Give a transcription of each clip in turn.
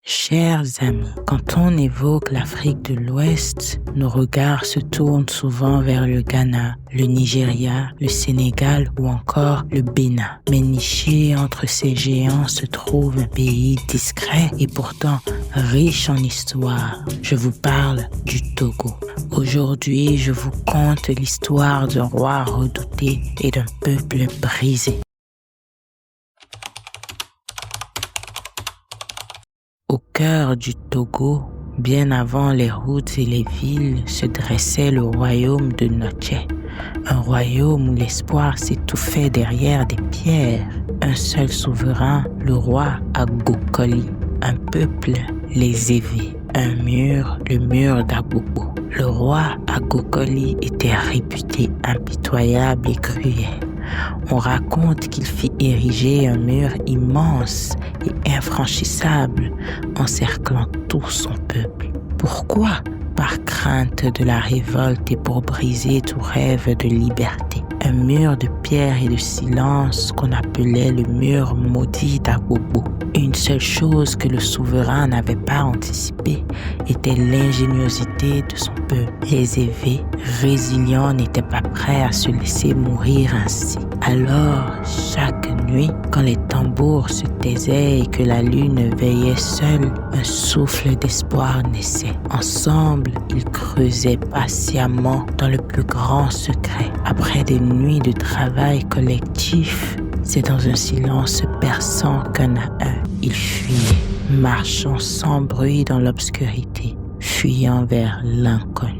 Chers amis, quand on évoque l'Afrique de l'Ouest, nos regards se tournent souvent vers le Ghana, le Nigeria, le Sénégal ou encore le Bénin. Mais niché entre ces géants se trouve un pays discret et pourtant riche en histoire. Je vous parle du Togo. Aujourd'hui, je vous conte l'histoire d'un roi redouté et d'un peuple brisé. Au cœur du Togo, bien avant les routes et les villes, se dressait le royaume de Noche. Un royaume où l'espoir s'étouffait derrière des pierres. Un seul souverain, le roi Agokoli. Un peuple, les Évé. Un mur, le mur d'Abobo. Le roi Agokoli était réputé impitoyable et cruel. On raconte qu'il fit ériger un mur immense et infranchissable, encerclant tout son peuple. Pourquoi? Par crainte de la révolte et pour briser tout rêve de liberté. Un mur de pierre et de silence qu'on appelait le mur maudit d'Abobo. Une seule chose que le souverain n'avait pas anticipée était l'ingéniosité de son peuple. Les Évé, résilients, n'étaient pas prêts à se laisser mourir ainsi. Alors, chaque nuit, quand les tambours se taisaient et que la lune veillait seule, un souffle d'espoir naissait. Ensemble, ils creusaient patiemment dans le plus grand secret. Après des nuits de travail collectif, c'est dans un silence perçant qu'un à un, ils fuyaient, marchant sans bruit dans l'obscurité, fuyant vers l'inconnu.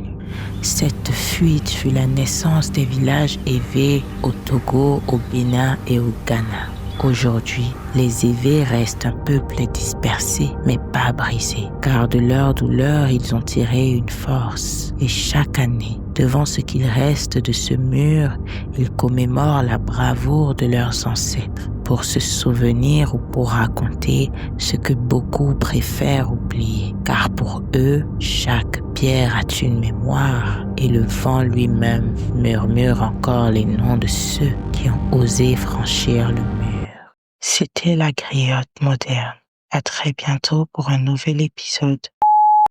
Cette fuite fut la naissance des villages Évé au Togo, au Bénin et au Ghana. Aujourd'hui, les Évé restent un peuple dispersé, mais pas brisé, car de leur douleur, ils ont tiré une force. Et chaque année, devant ce qu'il reste de ce mur, ils commémorent la bravoure de leurs ancêtres, pour se souvenir ou pour raconter ce que beaucoup préfèrent oublier, car pour eux, chaque pierre a une mémoire et le vent lui-même murmure encore les noms de ceux qui ont osé franchir le mur. C'était la griotte moderne. À très bientôt pour un nouvel épisode.